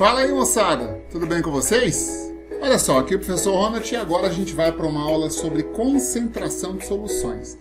Fala aí, moçada! Tudo bem com vocês? Olha só, aqui é o professor Ronald e agora a gente vai para uma aula sobre concentração de soluções.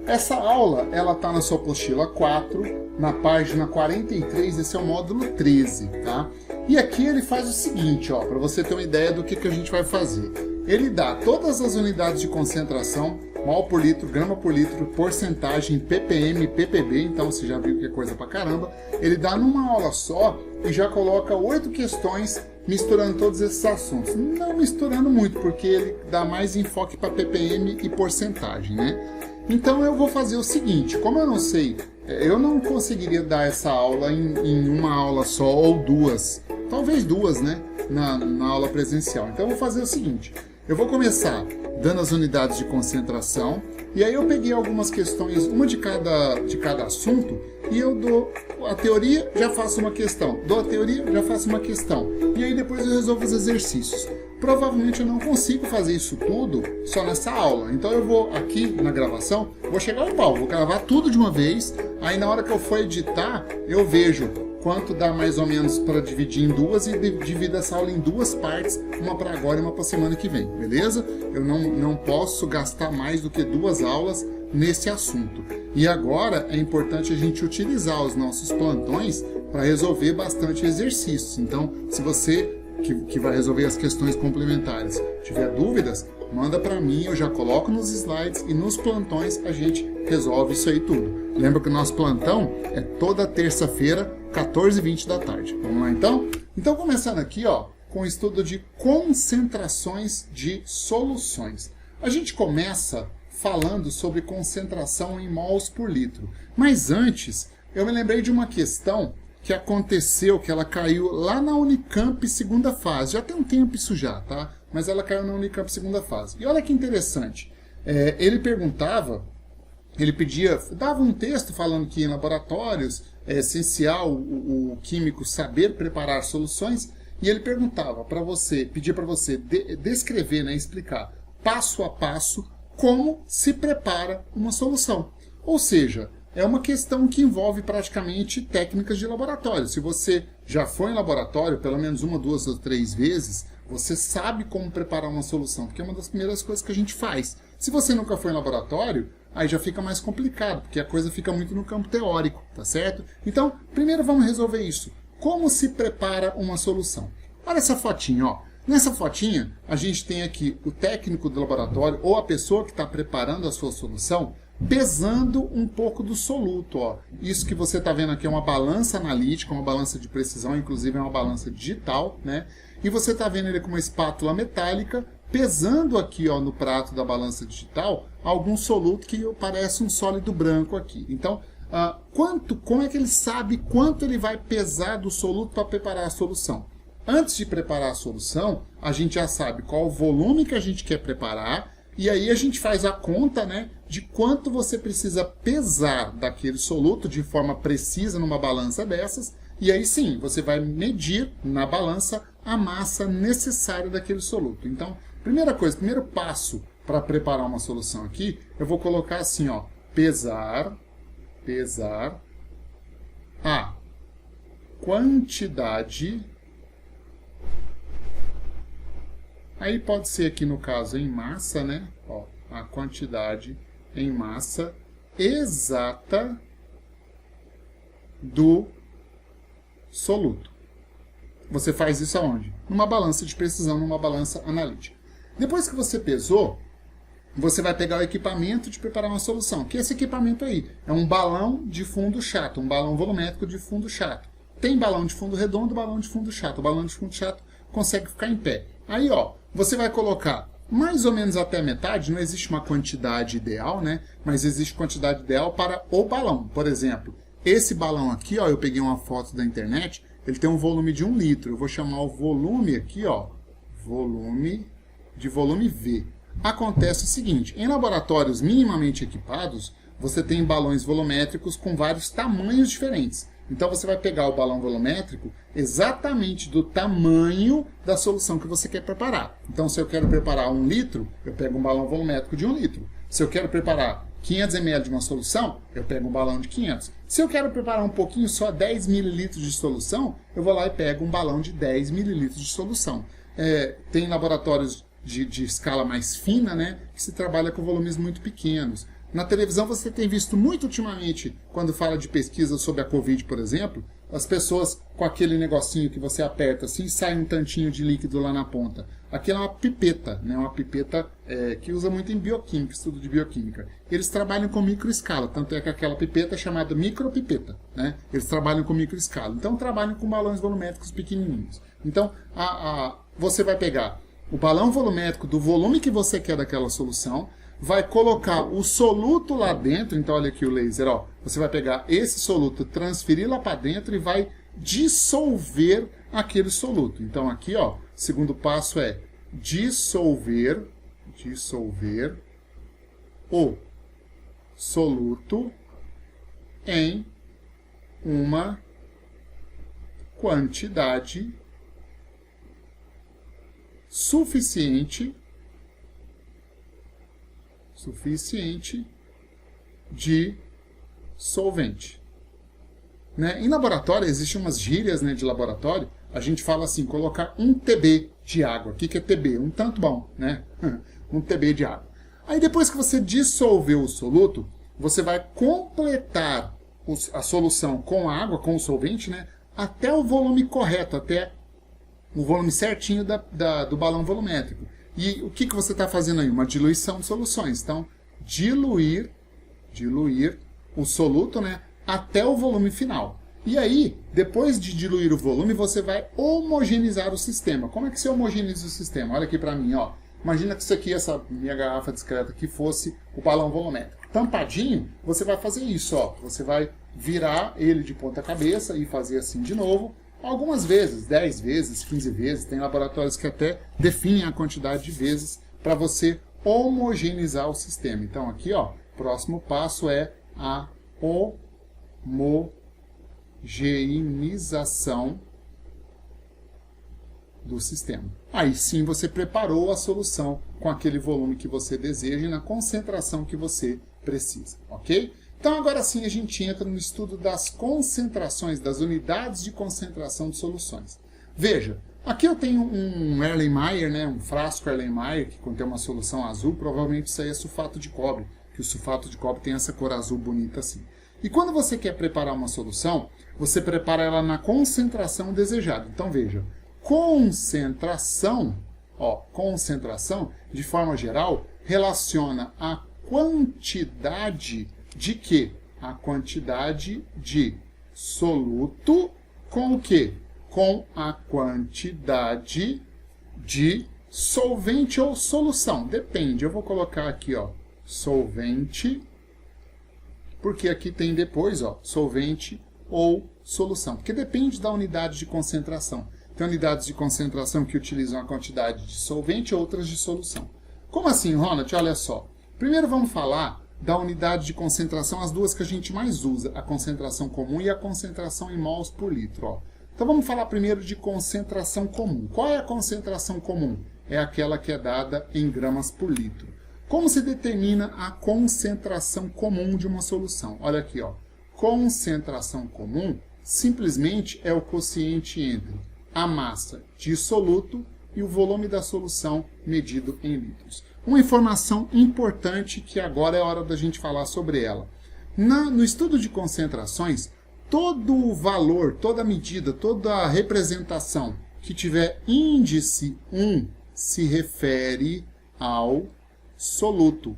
Essa aula, ela está na sua apostila 4, na página 43, esse é o módulo 13, tá? E aqui ele faz o seguinte, ó, para você ter uma ideia do que a gente vai fazer. Ele dá todas as unidades de concentração, mol por litro, grama por litro, porcentagem, ppm, ppb, então você já viu que é coisa pra caramba. Ele dá numa aula só e já coloca 8 questões misturando todos esses assuntos. Não misturando muito, porque ele dá mais enfoque para ppm e porcentagem, né? Então eu vou fazer o seguinte, como eu não sei, eu não conseguiria dar essa aula em uma aula só ou duas, talvez duas, né? Na aula presencial. Então eu vou fazer o seguinte, eu vou começar dando as unidades de concentração, e aí eu peguei algumas questões, uma de cada assunto, e eu dou a teoria, já faço uma questão, dou a teoria, já faço uma questão, e aí depois eu resolvo os exercícios. Provavelmente eu não consigo fazer isso tudo só nessa aula, então eu vou aqui na gravação, vou chegar ao pau, vou gravar tudo de uma vez, aí na hora que eu for editar, eu vejo quanto dá mais ou menos para dividir em duas e divido essa aula em duas partes, uma para agora e uma para semana que vem, beleza? Eu não posso gastar mais do que 2 aulas nesse assunto. E agora é importante a gente utilizar os nossos plantões para resolver bastante exercícios. Então, se você que vai resolver as questões complementares tiver dúvidas, manda para mim, eu já coloco nos slides e nos plantões a gente resolve isso aí tudo. Lembra que o nosso plantão é toda terça-feira, 14h20 da tarde. Vamos lá então? Então começando aqui, ó, com o estudo de concentrações de soluções. A gente começa falando sobre concentração em mols por litro. Mas antes, eu me lembrei de uma questão que aconteceu, que ela caiu lá na Unicamp segunda fase. Já tem um tempo isso já, tá? Mas ela caiu na Unicamp segunda fase. E olha que interessante. Ele perguntava, ele pedia, dava um texto falando que em laboratórios é essencial o químico saber preparar soluções, e ele perguntava para você, pedia para você descrever, né, explicar passo a passo como se prepara uma solução. Ou seja, é uma questão que envolve praticamente técnicas de laboratório. Se você já foi em laboratório, pelo menos 1, 2 ou 3 vezes, você sabe como preparar uma solução, porque é uma das primeiras coisas que a gente faz. Se você nunca foi em laboratório, aí já fica mais complicado, porque a coisa fica muito no campo teórico, tá certo? Então, primeiro vamos resolver isso. Como se prepara uma solução? Olha essa fotinha, ó. Nessa fotinha, a gente tem aqui o técnico do laboratório, ou a pessoa que está preparando a sua solução, pesando um pouco do soluto, ó. Isso que você está vendo aqui é uma balança analítica, uma balança de precisão, inclusive é uma balança digital, né? E você está vendo ele com uma espátula metálica, pesando aqui, ó, no prato da balança digital, algum soluto que parece um sólido branco aqui. Então, como é que ele sabe quanto ele vai pesar do soluto para preparar a solução? Antes de preparar a solução, a gente já sabe qual o volume que a gente quer preparar, e aí a gente faz a conta, né, de quanto você precisa pesar daquele soluto de forma precisa numa balança dessas, e aí sim, você vai medir na balança a massa necessária daquele soluto. Então, primeira coisa, primeiro passo para preparar uma solução aqui, eu vou colocar assim, ó, pesar a quantidade, aí pode ser aqui no caso em massa, né? Ó, a quantidade em massa exata do soluto. Você faz isso aonde? Numa balança de precisão, numa balança analítica. Depois que você pesou, você vai pegar o equipamento de preparar uma solução. Que esse equipamento aí é um balão de fundo chato, um balão volumétrico de fundo chato. Tem balão de fundo redondo, balão de fundo chato. O balão de fundo chato consegue ficar em pé. Aí, ó, você vai colocar mais ou menos até metade, não existe uma quantidade ideal, né? Mas existe quantidade ideal para o balão. Por exemplo, esse balão aqui, ó, eu peguei uma foto da internet, ele tem um volume de 1 litro. Eu vou chamar o volume aqui, ó, volume V. Acontece o seguinte, em laboratórios minimamente equipados, você tem balões volumétricos com vários tamanhos diferentes. Então você vai pegar o balão volumétrico exatamente do tamanho da solução que você quer preparar. Então se eu quero preparar 1 litro, eu pego um balão volumétrico de 1 litro. Se eu quero preparar 500 ml de uma solução, eu pego um balão de 500. Se eu quero preparar um pouquinho, só 10 ml de solução, eu vou lá e pego um balão de 10 ml de solução. Tem laboratórios de escala mais fina, né, que se trabalha com volumes muito pequenos. Na televisão você tem visto muito ultimamente, quando fala de pesquisa sobre a Covid, por exemplo, as pessoas com aquele negocinho que você aperta assim, sai um tantinho de líquido lá na ponta. Aquilo é uma pipeta, né? Uma pipeta que usa muito em bioquímica, estudo de bioquímica. Eles trabalham com microescala, tanto é que aquela pipeta é chamada micropipeta, né? Eles trabalham com microescala, então trabalham com balões volumétricos pequenininhos. Então, você vai pegar o balão volumétrico do volume que você quer daquela solução, vai colocar o soluto lá dentro, então olha aqui o laser, ó. Você vai pegar esse soluto, transferir lá para dentro e vai dissolver aquele soluto. Então aqui, ó, o segundo passo é dissolver o soluto em uma quantidade suficiente de solvente. Né? Em laboratório, existem umas gírias, né, de laboratório, a gente fala assim, colocar 1 TB de água. O que é TB? Um tanto bom, né? 1 TB de água. Aí depois que você dissolveu o soluto, você vai completar a solução com água, com o solvente, né, até o volume correto, até o volume certinho do balão volumétrico. E o que você está fazendo aí? Uma diluição de soluções. Então, diluir o soluto, né, até o volume final. E aí, depois de diluir o volume, você vai homogeneizar o sistema. Como é que você homogeneiza o sistema? Olha aqui para mim, ó. Imagina que isso aqui, essa minha garrafa discreta aqui, fosse o balão volumétrico. Tampadinho, você vai fazer isso, ó. Você vai virar ele de ponta cabeça e fazer assim de novo. Algumas vezes, 10 vezes, 15 vezes, tem laboratórios que até definem a quantidade de vezes para você homogeneizar o sistema. Então aqui, ó, próximo passo é a homogeneização do sistema. Aí sim você preparou a solução com aquele volume que você deseja e na concentração que você precisa, ok? Então agora sim a gente entra no estudo das concentrações, das unidades de concentração de soluções. Veja, aqui eu tenho um Erlenmeyer, né, um frasco Erlenmeyer que contém uma solução azul, provavelmente isso aí é sulfato de cobre, que o sulfato de cobre tem essa cor azul bonita assim. E quando você quer preparar uma solução, você prepara ela na concentração desejada. Então veja, concentração, de forma geral, relaciona a quantidade de quê? A quantidade de soluto com o quê? Com a quantidade de solvente ou solução. Depende, eu vou colocar aqui, ó, solvente, porque aqui tem depois, ó, solvente ou solução, porque depende da unidade de concentração. Tem unidades de concentração que utilizam a quantidade de solvente e outras de solução. Como assim, Ronald? Olha só. Primeiro vamos falar da unidade de concentração, as duas que a gente mais usa, a concentração comum e a concentração em mols por litro. Ó. Então vamos falar primeiro de concentração comum. Qual é a concentração comum? É aquela que é dada em gramas por litro. Como se determina a concentração comum de uma solução? Olha aqui, ó. Concentração comum simplesmente é o quociente entre a massa de soluto e o volume da solução medido em litros. Uma informação importante que agora é hora da gente falar sobre ela. No estudo de concentrações, todo o valor, toda medida, toda representação que tiver índice 1 se refere ao soluto.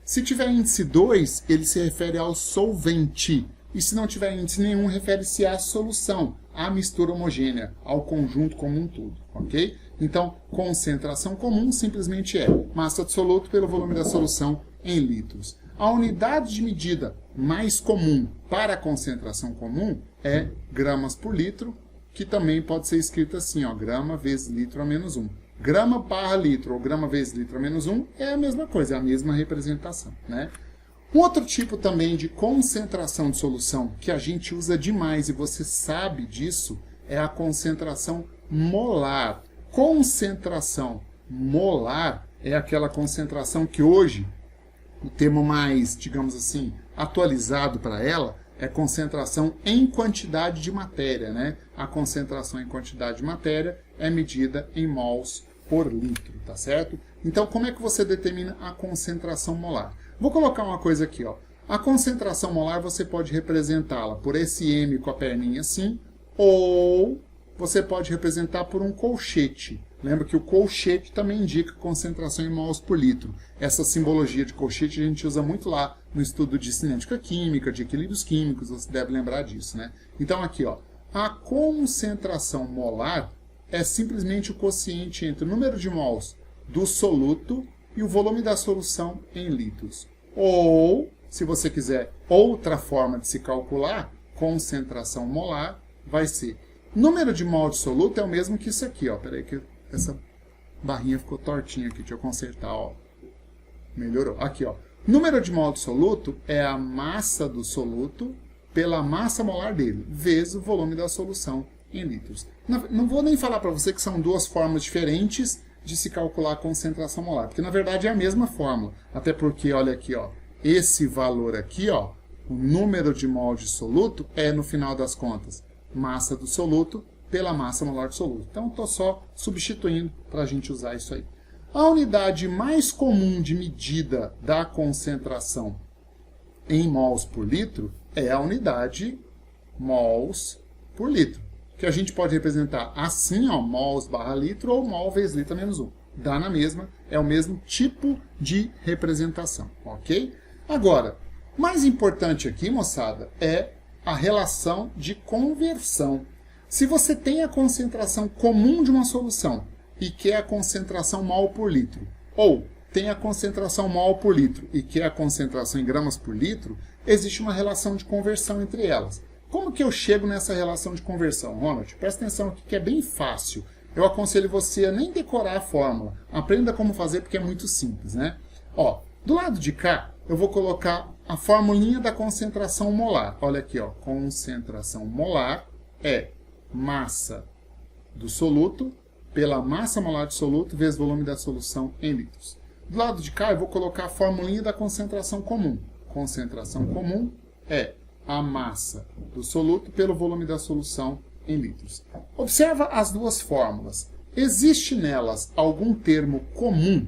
Se tiver índice 2, ele se refere ao solvente. E se não tiver índice nenhum, refere-se à solução, à mistura homogênea, ao conjunto como um todo, ok? Então, concentração comum simplesmente é massa de soluto pelo volume da solução em litros. A unidade de medida mais comum para a concentração comum é gramas por litro, que também pode ser escrita assim, ó, grama vezes litro a menos 1. Grama barra litro ou grama vezes litro a menos 1 é a mesma coisa, é a mesma representação, né? Um outro tipo também de concentração de solução que a gente usa demais e você sabe disso é a concentração molar. Concentração molar é aquela concentração que hoje o termo mais, digamos assim, atualizado para ela é concentração em quantidade de matéria, né? A concentração em quantidade de matéria é medida em mols por litro, tá certo? Então, como é que você determina a concentração molar? Vou colocar uma coisa aqui, ó. A concentração molar você pode representá-la por esse M com a perninha assim, ou você pode representar por um colchete. Lembra que o colchete também indica concentração em mols por litro. Essa simbologia de colchete a gente usa muito lá no estudo de cinética química, de equilíbrios químicos, você deve lembrar disso, né? Então aqui, ó, a concentração molar é simplesmente o quociente entre o número de mols do soluto e o volume da solução em litros. Ou, se você quiser outra forma de se calcular, concentração molar vai ser número de mol de soluto é o mesmo que isso aqui, ó. Peraí que essa barrinha ficou tortinha aqui, deixa eu consertar, ó. Melhorou. Aqui, ó. Número de mol de soluto é a massa do soluto pela massa molar dele, vezes o volume da solução em litros. Não vou nem falar para você que são duas formas diferentes de se calcular a concentração molar, porque na verdade é a mesma fórmula. Até porque, olha aqui, ó, esse valor aqui, ó, o número de mol de soluto é, no final das contas, massa do soluto pela massa molar do soluto. Então, estou só substituindo para a gente usar isso aí. A unidade mais comum de medida da concentração em mols por litro é a unidade mols por litro, que a gente pode representar assim, ó, mols barra litro ou mol vezes litro menos 1. Dá na mesma, é o mesmo tipo de representação, ok? Agora, mais importante aqui, moçada, é a relação de conversão. Se você tem a concentração comum de uma solução e quer a concentração mol por litro, ou tem a concentração mol por litro e quer a concentração em gramas por litro, existe uma relação de conversão entre elas. Como que eu chego nessa relação de conversão, Ronald? Presta atenção aqui que é bem fácil. Eu aconselho você a nem decorar a fórmula. Aprenda como fazer porque é muito simples, né? Ó, do lado de cá, eu vou colocar a formulinha da concentração molar. Olha aqui, ó, concentração molar é massa do soluto pela massa molar do soluto vezes volume da solução em litros. Do lado de cá, eu vou colocar a formulinha da concentração comum. Concentração comum é a massa do soluto pelo volume da solução em litros. Observa as duas fórmulas. Existe nelas algum termo comum?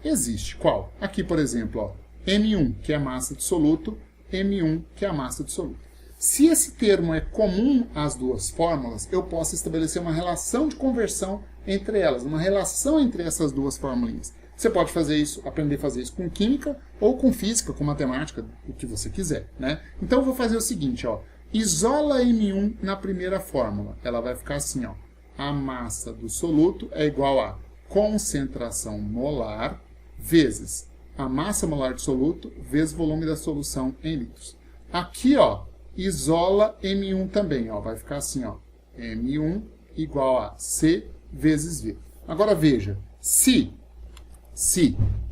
Existe. Qual? Aqui, por exemplo, ó, M1, que é a massa do soluto, M1, que é a massa do soluto. Se esse termo é comum às duas fórmulas, eu posso estabelecer uma relação de conversão entre elas, uma relação entre essas duas formulinhas. Você pode fazer isso, aprender a fazer isso com química ou com física, com matemática, o que você quiser, né? Então eu vou fazer o seguinte, ó, isola M1 na primeira fórmula. Ela vai ficar assim, ó, a massa do soluto é igual a concentração molar vezes a massa molar do soluto vezes o volume da solução em litros. Aqui, ó, isola M1 também, ó, vai ficar assim, ó, M1 igual a C vezes V. Agora veja, se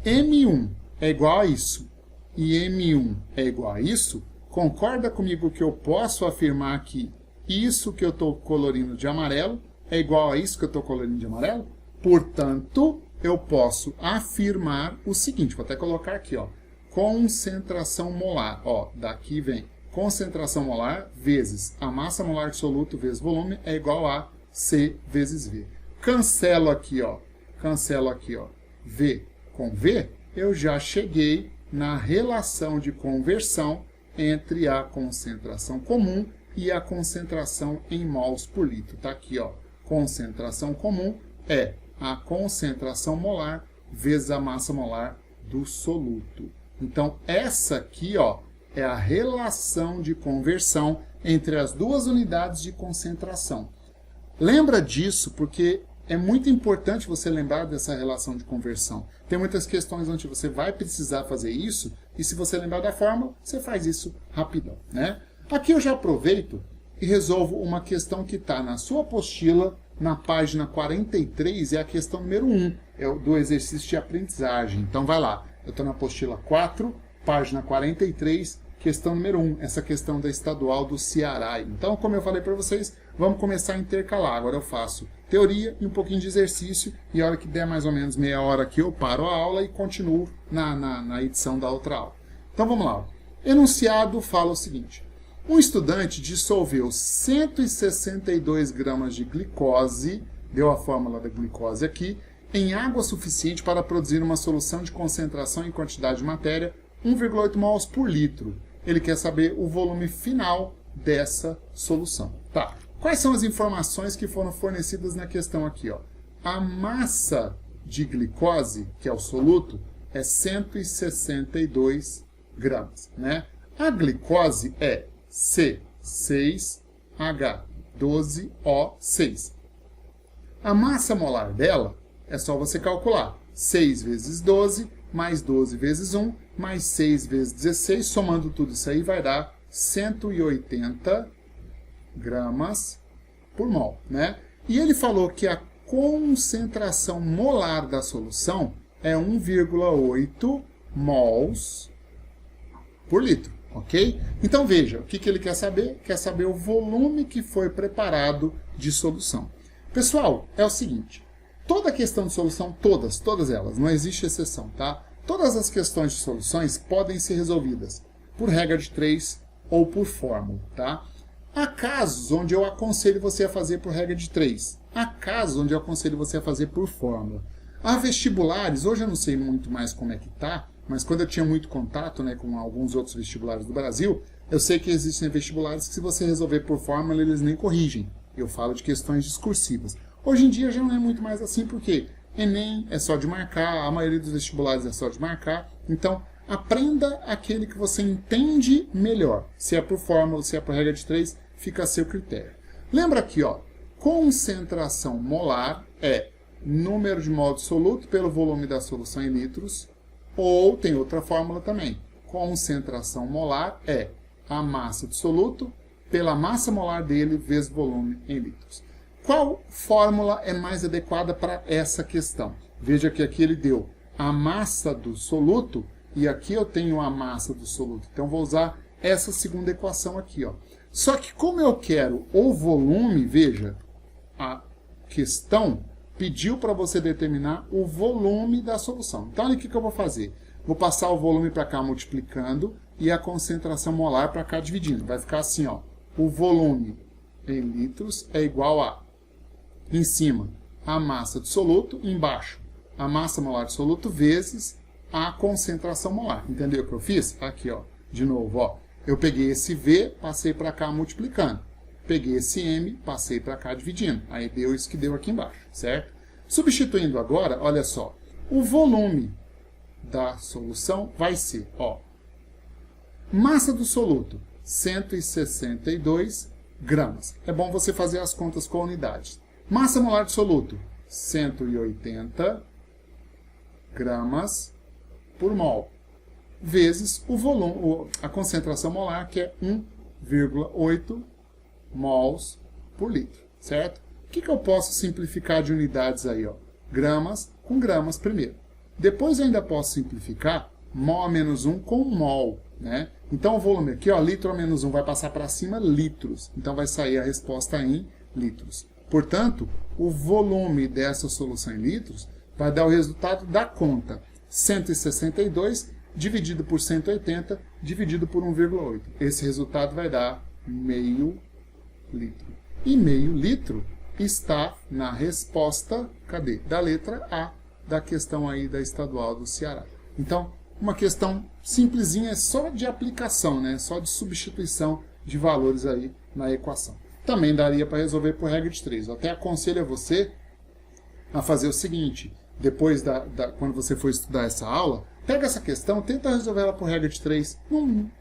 M1 é igual a isso e M1 é igual a isso, concorda comigo que eu posso afirmar que isso que eu estou colorindo de amarelo é igual a isso que eu estou colorindo de amarelo? Portanto, eu posso afirmar o seguinte, vou até colocar aqui, ó, concentração molar, ó, daqui vem concentração molar vezes a massa molar de soluto vezes volume é igual a C vezes V. Cancelo aqui, ó, V com V, eu já cheguei na relação de conversão entre a concentração comum e a concentração em mols por litro. Tá aqui, ó, concentração comum é a concentração molar vezes a massa molar do soluto. Então, essa aqui, ó, é a relação de conversão entre as duas unidades de concentração. Lembra disso porque é muito importante você lembrar dessa relação de conversão. Tem muitas questões onde você vai precisar fazer isso e se você lembrar da fórmula, você faz isso rapidão, né? Aqui eu já aproveito e resolvo uma questão que está na sua apostila, na página 43, é a questão número 1, é do exercício de aprendizagem. Então vai lá, eu estou na apostila 4, página 43, questão número 1, essa questão da estadual do Ceará. Então, como eu falei para vocês, vamos começar a intercalar. Agora eu faço teoria e um pouquinho de exercício, e a hora que der mais ou menos meia hora aqui, eu paro a aula e continuo na edição da outra aula. Então vamos lá. Enunciado fala o seguinte: um estudante dissolveu 162 gramas de glicose, deu a fórmula da glicose aqui, em água suficiente para produzir uma solução de concentração em quantidade de matéria 1,8 mols por litro. Ele quer saber o volume final dessa solução. Tá. Quais são as informações que foram fornecidas na questão aqui? Ó? A massa de glicose, que é o soluto, é 162 gramas. Né? A glicose é C6H12O6. A massa molar dela é só você calcular. 6 vezes 12, mais 12 vezes 1, mais 6 vezes 16, somando tudo isso aí vai dar 180 gramas por mol, né? E ele falou que a concentração molar da solução é 1,8 mols por litro, ok? Então veja, o que ele quer saber? Quer saber o volume que foi preparado de solução. Pessoal, é o seguinte, toda questão de solução, todas elas, não existe exceção, tá? Todas as questões de soluções podem ser resolvidas por regra de 3 ou por fórmula, tá? Há casos onde eu aconselho você a fazer por regra de 3. Há casos onde eu aconselho você a fazer por fórmula. Há vestibulares, hoje eu não sei muito mais como é que tá, mas quando eu tinha muito contato, né, com alguns outros vestibulares do Brasil, eu sei que existem vestibulares que se você resolver por fórmula, eles nem corrigem. Eu falo de questões discursivas. Hoje em dia já não é muito mais assim, porque Enem é só de marcar, a maioria dos vestibulares é só de marcar. Então, aprenda aquele que você entende melhor. Se é por fórmula, se é por regra de 3, fica a seu critério. Lembra aqui, ó, concentração molar é número de mol de soluto pelo volume da solução em litros, ou tem outra fórmula também. Concentração molar é a massa de soluto pela massa molar dele vezes volume em litros. Qual fórmula é mais adequada para essa questão? Veja que aqui ele deu a massa do soluto e aqui eu tenho a massa do soluto. Então vou usar essa segunda equação aqui, ó. Só que como eu quero o volume, veja, a questão pediu para você determinar o volume da solução. Então olha o que eu vou fazer. Vou passar o volume para cá multiplicando e a concentração molar para cá dividindo. Vai ficar assim, ó. O volume em litros é igual a, em cima, a massa de soluto, embaixo, a massa molar de soluto vezes a concentração molar. Entendeu o que eu fiz? Aqui, ó, de novo, ó. Eu peguei esse V, passei para cá multiplicando. Peguei esse M, passei para cá dividindo. Aí deu isso que deu aqui embaixo, certo? Substituindo agora, olha só, o volume da solução vai ser, ó, massa do soluto, 162 gramas. É bom você fazer as contas com unidades. Massa molar de soluto, 180 gramas por mol, vezes o volume, a concentração molar, que é 1,8 mols por litro, certo? O que eu posso simplificar de unidades aí, ó? Gramas com gramas primeiro. Depois eu ainda posso simplificar mol a menos 1 com mol, né? Então o volume aqui, ó, litro a menos 1 vai passar para cima, litros. Então vai sair a resposta em litros. Portanto, o volume dessa solução em litros vai dar o resultado da conta. 162 dividido por 180 dividido por 1,8. Esse resultado vai dar meio litro. E meio litro está na resposta, cadê? Da letra A da questão aí da estadual do Ceará. Então, uma questão simplesinha, só de aplicação, né? Só de substituição de valores aí na equação. Também daria para resolver por regra de 3. Eu até aconselho a você a fazer o seguinte, depois quando você for estudar essa aula, pega essa questão, tenta resolver ela por regra de 3.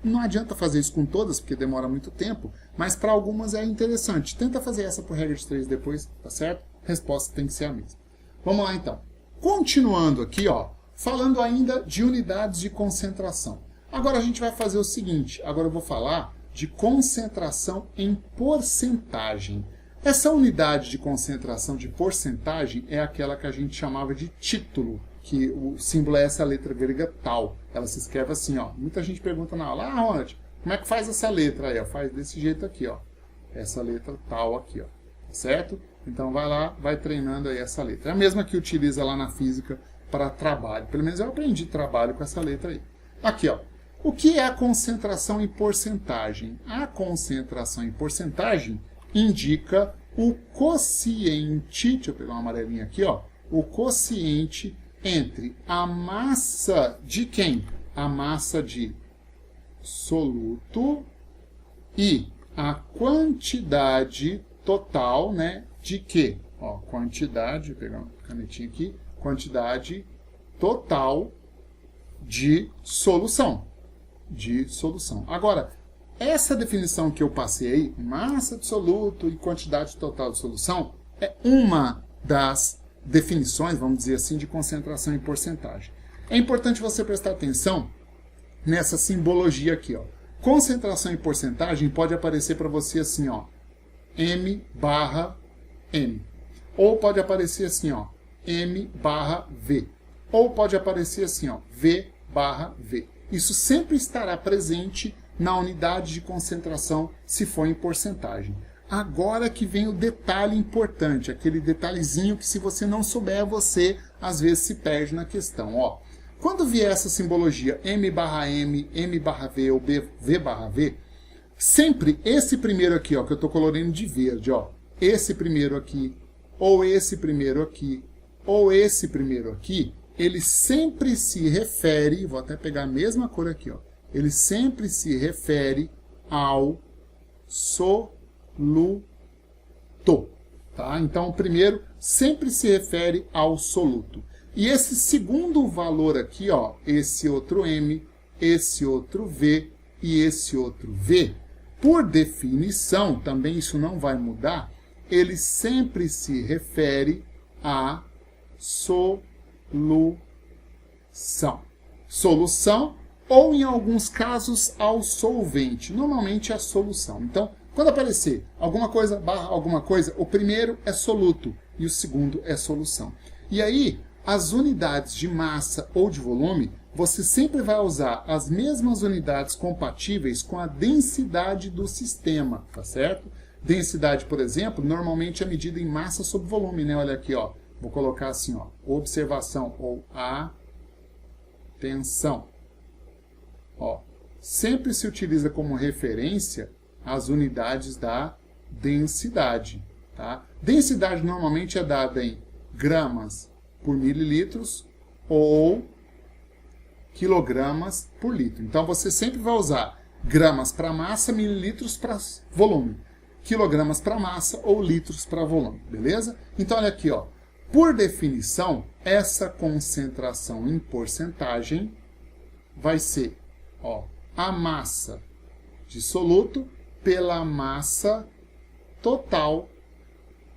Não adianta fazer isso com todas, porque demora muito tempo, mas para algumas é interessante. Tenta fazer essa por regra de 3 depois, tá certo? A resposta tem que ser a mesma. Vamos lá então. Continuando aqui, ó, falando ainda de unidades de concentração. Agora a gente vai fazer o seguinte, agora eu vou falar de concentração em porcentagem. Essa unidade de concentração de porcentagem é aquela que a gente chamava de título, que o símbolo é essa letra grega tal. Ela se escreve assim, ó. Muita gente pergunta na aula, Ronald, Como é que faz essa letra aí? Ó? Faz desse jeito aqui, ó. Essa letra tal aqui, ó. Certo? Então vai lá, vai treinando aí essa letra. É a mesma que utiliza lá na física para trabalho. Pelo menos eu aprendi trabalho com essa letra aí. Aqui, ó. O que é a concentração em porcentagem? A concentração em porcentagem indica o quociente, deixa eu pegar uma amarelinha aqui, ó. O quociente entre a massa de quem? A massa de soluto e a quantidade total, né, de quê? Ó, quantidade, vou pegar uma canetinha aqui, quantidade total de solução. Agora, essa definição que eu passei aí, massa de soluto e quantidade total de solução, é uma das definições, vamos dizer assim, de concentração em porcentagem. É importante você prestar atenção nessa simbologia aqui, ó. Concentração em porcentagem pode aparecer para você assim, ó, M/M. Ou pode aparecer assim, ó, M/V. Ou pode aparecer assim, ó, V/V. Isso sempre estará presente na unidade de concentração se for em porcentagem. Agora que vem o detalhe importante, aquele detalhezinho que se você não souber, você às vezes se perde na questão. Ó, quando vier essa simbologia M/M, M/V ou V/V, sempre esse primeiro aqui, ó, que eu estou colorindo de verde, ó, esse primeiro aqui, ou esse primeiro aqui, ou esse primeiro aqui, ele sempre se refere, vou até pegar a mesma cor aqui, ó, ele sempre se refere ao soluto, tá? Então, o primeiro sempre se refere ao soluto. E esse segundo valor aqui, ó, esse outro M, esse outro V e esse outro V, por definição, também isso não vai mudar, ele sempre se refere a solução, ou em alguns casos ao solvente, normalmente a solução. Então, quando aparecer alguma coisa barra alguma coisa, o primeiro é soluto e o segundo é solução. E aí, as unidades de massa ou de volume, você sempre vai usar as mesmas unidades compatíveis com a densidade do sistema, tá certo? Densidade, por exemplo, normalmente é medida em massa sobre volume, né? Olha aqui, ó. Vou colocar assim, ó, observação ou atenção. Ó, sempre se utiliza como referência as unidades da densidade, tá? Densidade normalmente é dada em gramas por mililitros ou quilogramas por litro. Então você sempre vai usar gramas para massa, mililitros para volume, quilogramas para massa ou litros para volume, beleza? Então olha aqui, ó. Por definição, essa concentração em porcentagem vai ser, ó, a massa de soluto pela massa total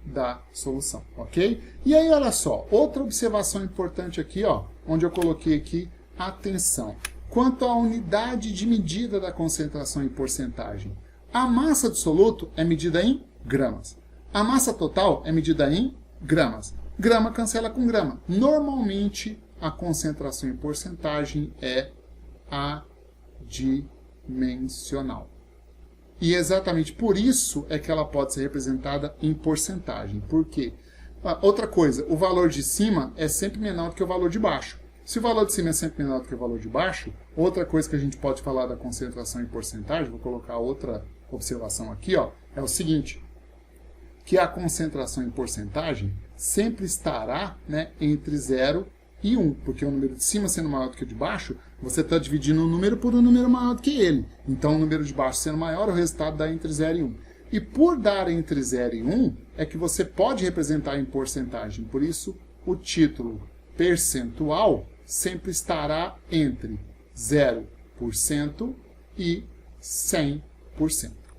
da solução, ok? E aí, olha só, outra observação importante aqui, ó, onde eu coloquei aqui, atenção. Quanto à unidade de medida da concentração em porcentagem, a massa de soluto é medida em gramas. A massa total é medida em gramas. Grama cancela com grama. Normalmente, a concentração em porcentagem é adimensional. E exatamente por isso é que ela pode ser representada em porcentagem. Por quê? Outra coisa, o valor de cima é sempre menor do que o valor de baixo. Se o valor de cima é sempre menor do que o valor de baixo, outra coisa que a gente pode falar da concentração em porcentagem, vou colocar outra observação aqui, ó, é o seguinte, que a concentração em porcentagem sempre estará, né, entre 0 e 1, porque o número de cima sendo maior do que o de baixo, você está dividindo um número por um número maior do que ele. Então, o número de baixo sendo maior, o resultado dá entre 0 e 1. E por dar entre 0 e 1, é que você pode representar em porcentagem. Por isso, o título percentual sempre estará entre 0% e 100%.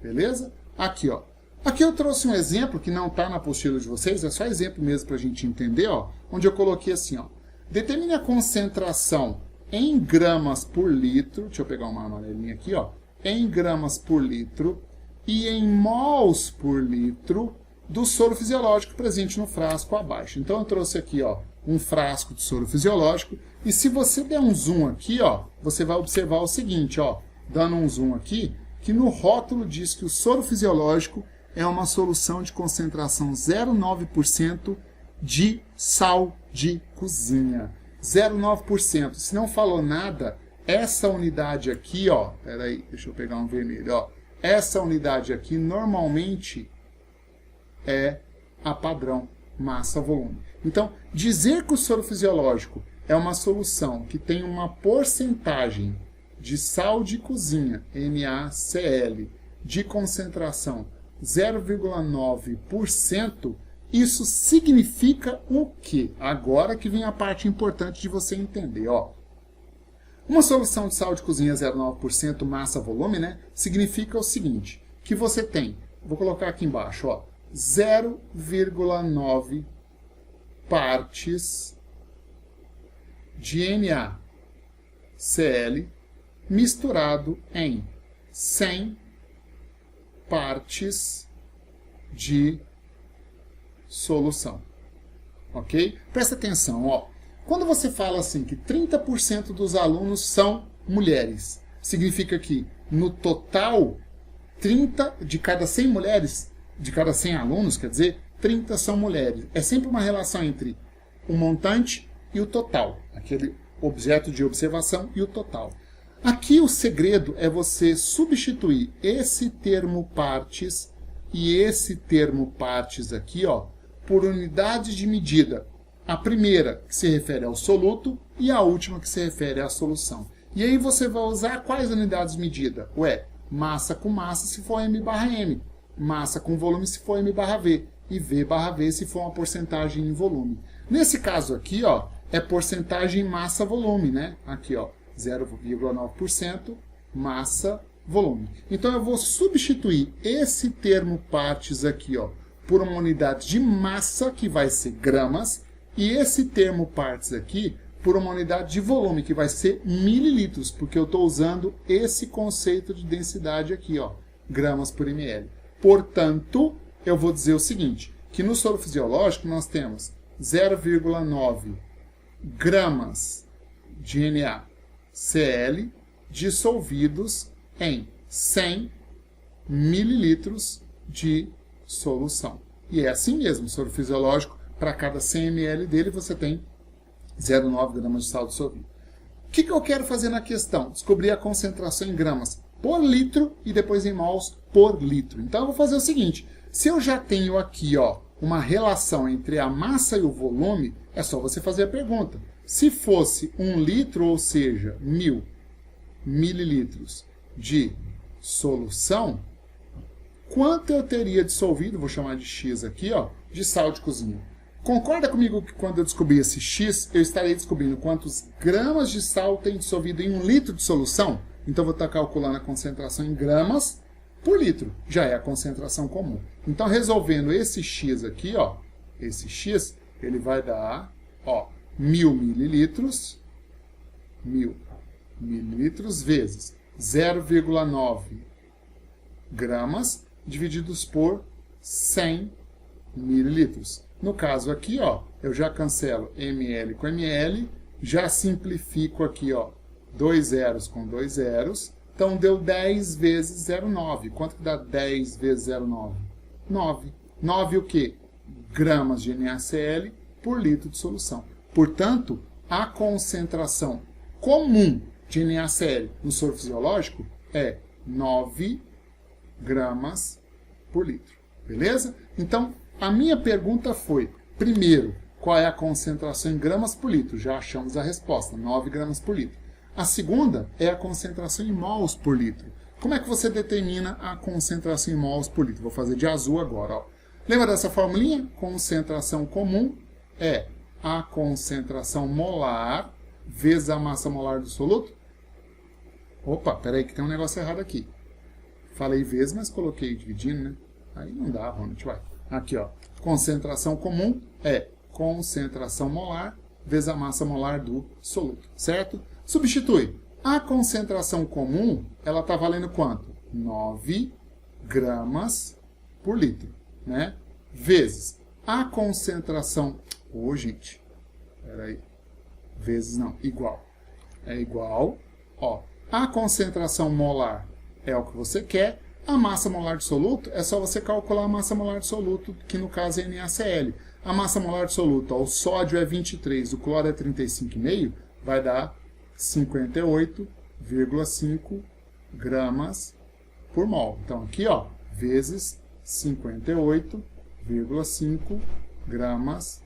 Beleza? Aqui, ó. Aqui eu trouxe um exemplo que não está na apostila de vocês, é só exemplo mesmo para a gente entender, ó, onde eu coloquei assim, ó. Determine a concentração em gramas por litro, deixa eu pegar uma amarelinha aqui, ó, em gramas por litro e em mols por litro do soro fisiológico presente no frasco abaixo. Então eu trouxe aqui, ó, um frasco de soro fisiológico e se você der um zoom aqui, ó, você vai observar o seguinte, ó, dando um zoom aqui, que no rótulo diz que o soro fisiológico é uma solução de concentração 0,9% de sal de cozinha. 0,9%. Se não falou nada, essa unidade aqui, ó, peraí, deixa eu pegar um vermelho, ó. Essa unidade aqui normalmente é a padrão, massa-volume. Então, dizer que o soro fisiológico é uma solução que tem uma porcentagem de sal de cozinha, NaCl, de concentração 0,9%, isso significa o quê? Agora que vem a parte importante de você entender, ó. Uma solução de sal de cozinha 0,9% massa-volume, né, significa o seguinte, que você tem, vou colocar aqui embaixo, ó, 0,9 partes de NaCl misturado em 100 partes de solução. Ok? Presta atenção, ó. Quando você fala assim que 30% dos alunos são mulheres, significa que no total 30 de cada 100 mulheres, de cada 100 alunos, quer dizer, 30 são mulheres. É sempre uma relação entre o montante e o total, aquele objeto de observação e o total. Aqui o segredo é você substituir esse termo partes e esse termo partes aqui, ó, por unidades de medida. A primeira que se refere ao soluto e a última que se refere à solução. E aí você vai usar quais unidades de medida? Ué, massa com massa se for m/m, massa com volume se for m/v e v/v se for uma porcentagem em volume. Nesse caso aqui, ó, é porcentagem massa-volume, né? Aqui, ó, 0,9% massa-volume. Então eu vou substituir esse termo partes aqui, ó, por uma unidade de massa, que vai ser gramas, e esse termo partes aqui por uma unidade de volume, que vai ser mililitros, porque eu estou usando esse conceito de densidade aqui, ó, gramas por ml. Portanto, eu vou dizer o seguinte, que no soro fisiológico nós temos 0,9 gramas de NaCl dissolvidos em 100 mililitros de solução. E é assim mesmo, o soro fisiológico, para cada 100 ml dele, você tem 0,9 gramas de sal dissolvido. O que eu quero fazer na questão? Descobrir a concentração em gramas por litro e depois em mols por litro. Então eu vou fazer o seguinte, se eu já tenho aqui, ó, uma relação entre a massa e o volume, é só você fazer a pergunta. Se fosse 1 litro, ou seja, 1000 mililitros de solução, quanto eu teria dissolvido, vou chamar de X aqui, ó, de sal de cozinha? Concorda comigo que quando eu descobrir esse X, eu estarei descobrindo quantos gramas de sal tem dissolvido em 1 litro de solução? Então eu vou estar calculando a concentração em gramas por litro. Já é a concentração comum. Então resolvendo esse X aqui, ó, esse X, ele vai dar, ó, 1000 mililitros vezes 0,9 gramas divididos por 100 mililitros. No caso aqui, ó, eu já cancelo ml com ml, já simplifico aqui, ó, 2 zeros com 2 zeros, então deu 10 vezes 0,9. Quanto que dá 10 vezes 0,9? 9. 9 o quê? Gramas de NaCl por litro de solução. Portanto, a concentração comum de NaCl no soro fisiológico é 9 gramas por litro. Beleza? Então, a minha pergunta foi, primeiro, qual é a concentração em gramas por litro? Já achamos a resposta, 9 gramas por litro. A segunda é a concentração em mols por litro. Como é que você determina a concentração em mols por litro? Vou fazer de azul agora. Ó. Lembra dessa formulinha? Concentração comum é a concentração molar vezes a massa molar do soluto. Opa, peraí que tem um negócio errado aqui. Falei vezes, mas coloquei dividindo, né? Aí não dá, Ronald, vai. Aqui, ó. Concentração comum é concentração molar vezes a massa molar do soluto, certo? Substitui. A concentração comum, ela está valendo quanto? 9 gramas por litro, né? Vezes a concentração... Ô, gente, peraí. Vezes não, igual. É igual, ó, A concentração molar é o que você quer. A massa molar de soluto é só você calcular a massa molar de soluto, que no caso é NaCl. A massa molar de soluto, ó, o sódio é 23, o cloro é 35,5, vai dar 58,5 gramas por mol. Então aqui, ó, vezes 58,5 gramas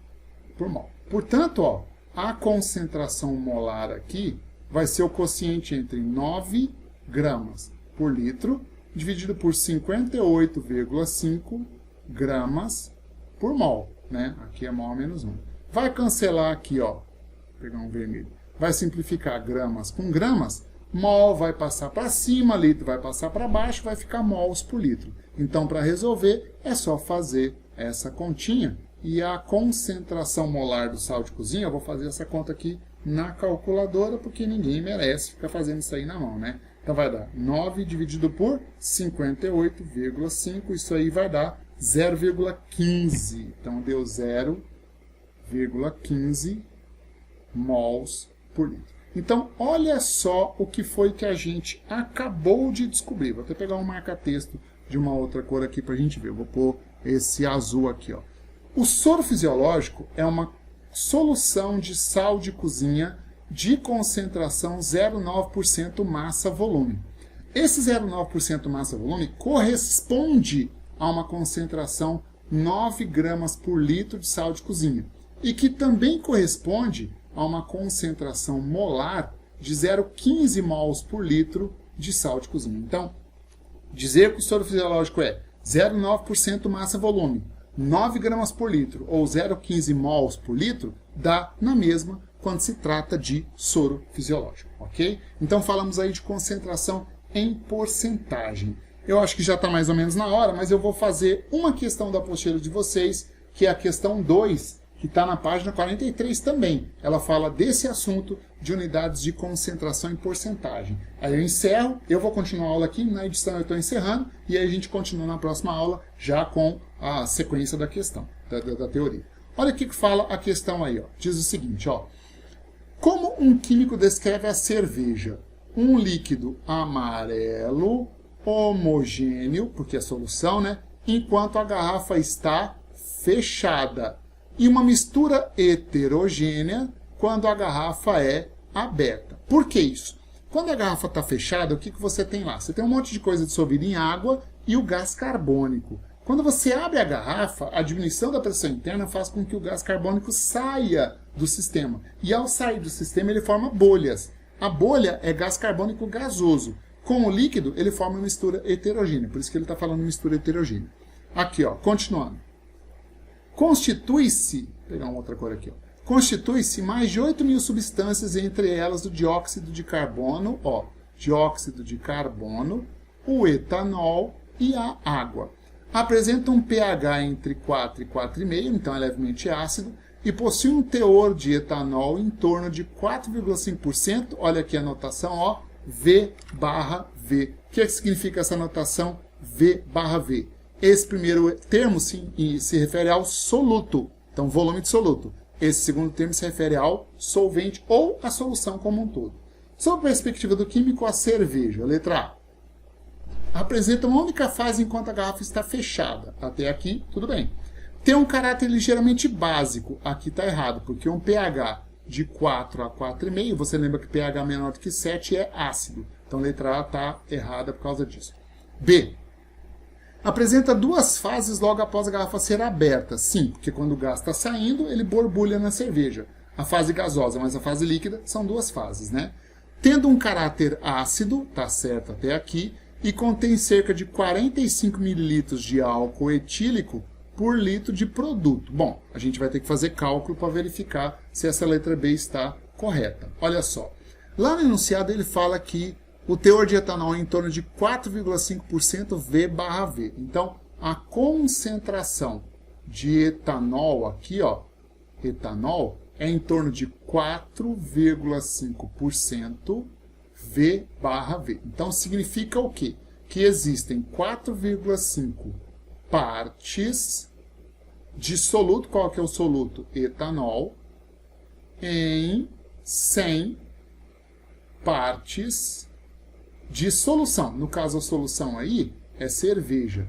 por mol. Portanto, ó, a concentração molar aqui vai ser o quociente entre 9 gramas por litro dividido por 58,5 gramas por mol, né? Aqui é mol menos 1. Vai cancelar aqui, ó, vou pegar um vermelho. Vai simplificar gramas com gramas, mol vai passar para cima, litro vai passar para baixo, vai ficar mols por litro. Então, para resolver, é só fazer essa continha. E a concentração molar do sal de cozinha, eu vou fazer essa conta aqui na calculadora, porque ninguém merece ficar fazendo isso aí na mão, né? Então vai dar 9 dividido por 58,5, isso aí vai dar 0,15. Então deu 0,15 mols por litro. Então olha só o que foi que a gente acabou de descobrir. Vou até pegar um marca-texto de uma outra cor aqui para a gente ver. Eu vou pôr esse azul aqui, ó. O soro fisiológico é uma solução de sal de cozinha de concentração 0,9% massa-volume. Esse 0,9% massa-volume corresponde a uma concentração 9 gramas por litro de sal de cozinha e que também corresponde a uma concentração molar de 0,15 mols por litro de sal de cozinha. Então, dizer que o soro fisiológico é 0,9% massa-volume, 9 gramas por litro ou 0,15 mols por litro, dá na mesma quando se trata de soro fisiológico, ok? Então falamos aí de concentração em porcentagem. Eu acho que já está mais ou menos na hora, mas eu vou fazer uma questão da apostila de vocês, que é a questão 2, que está na página 43 também. Ela fala desse assunto de unidades de concentração em porcentagem. Aí eu encerro, eu vou continuar a aula aqui, na edição eu estou encerrando, e aí a gente continua na próxima aula já com a sequência da questão, da teoria. Olha o que fala a questão aí, ó. Diz o seguinte, ó. Como um químico descreve a cerveja? Um líquido amarelo, homogêneo, porque é solução, né? Enquanto a garrafa está fechada. E uma mistura heterogênea quando a garrafa é aberta. Por que isso? Quando a garrafa está fechada, o que você tem lá? Você tem um monte de coisa dissolvida em água e o gás carbônico. Quando você abre a garrafa, a diminuição da pressão interna faz com que o gás carbônico saia do sistema. E ao sair do sistema, ele forma bolhas. A bolha é gás carbônico gasoso. Com o líquido, ele forma uma mistura heterogênea. Por isso que ele está falando mistura heterogênea. Aqui, ó, continuando. Constitui-se, vou pegar uma outra cor aqui, ó. Constitui-se mais de 8.000 substâncias, entre elas o dióxido de carbono, ó, dióxido de carbono, o etanol e a água. Apresenta um pH entre 4 e 4,5, então é levemente ácido, e possui um teor de etanol em torno de 4,5%. Olha aqui a notação, ó, V/V. O que significa essa notação V/V? Esse primeiro termo se refere ao soluto, então volume de soluto. Esse segundo termo se refere ao solvente ou à solução como um todo. Sob a perspectiva do químico, a cerveja, letra A, apresenta uma única fase enquanto a garrafa está fechada. Até aqui, tudo bem. Tem um caráter ligeiramente básico. Aqui está errado, porque um pH de 4 a 4,5, você lembra que pH menor do que 7 é ácido. Então, letra A está errada por causa disso. B. Apresenta duas fases logo após a garrafa ser aberta. Sim, porque quando o gás está saindo, ele borbulha na cerveja. A fase gasosa, mas a fase líquida são duas fases, né? Tendo um caráter ácido, tá certo até aqui, e contém cerca de 45 ml de álcool etílico por litro de produto. Bom, a gente vai ter que fazer cálculo para verificar se essa letra B está correta. Olha só, lá no enunciado ele fala que o teor de etanol é em torno de 4,5% V/V. Então, a concentração de etanol aqui, ó, etanol, é em torno de 4,5% V/V. Então, significa o quê? Que existem 4,5 partes de soluto, qual que é o soluto? Etanol, em 100 partes de solução. No caso, a solução aí é cerveja,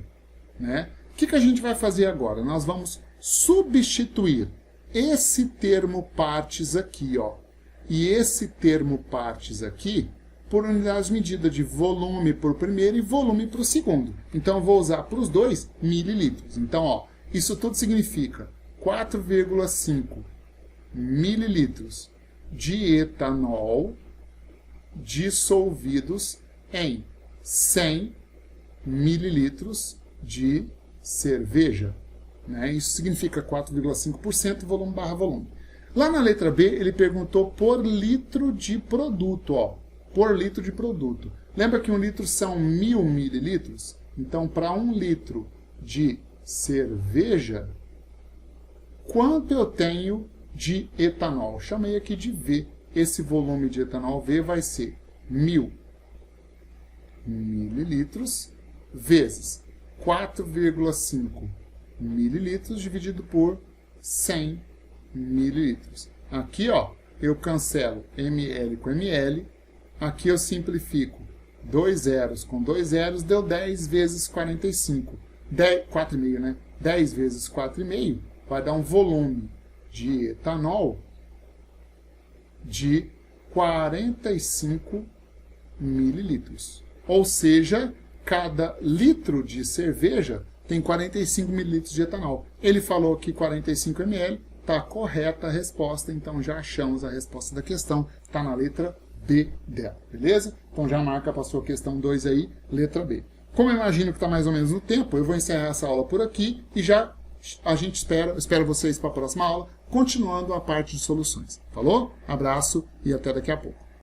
né? O que a gente vai fazer agora? Nós vamos substituir esse termo partes aqui, ó, e esse termo partes aqui por unidades de medida de volume para o primeiro e volume para o segundo. Então, eu vou usar para os dois mililitros. Então, ó, isso tudo significa 4,5 mililitros de etanol dissolvidos em 100 mililitros de cerveja. Né? Isso significa 4,5% volume barra volume. Lá na letra B, ele perguntou por litro de produto. Ó, por litro de produto. Lembra que 1 litro são 1000 mililitros? Então, para 1 litro de cerveja, quanto eu tenho de etanol? Chamei aqui de V. Esse volume de etanol V vai ser 1000 mililitros vezes 4,5 mililitros dividido por 100 mililitros. Aqui, ó, eu cancelo ml com ml. Aqui eu simplifico 2 zeros com 2 zeros, deu 10 vezes 45. 4,5, né? 10 vezes 4,5 vai dar um volume de etanol de 45 mililitros. Ou seja, cada litro de cerveja tem 45 mililitros de etanol. Ele falou aqui 45 ml, está correta a resposta, então já achamos a resposta da questão, está na letra B dela, beleza? Então já marca para a sua questão 2 aí, letra B. Como eu imagino que está mais ou menos no tempo, eu vou encerrar essa aula por aqui e já a gente espera vocês para a próxima aula, continuando a parte de soluções. Falou? Abraço e até daqui a pouco.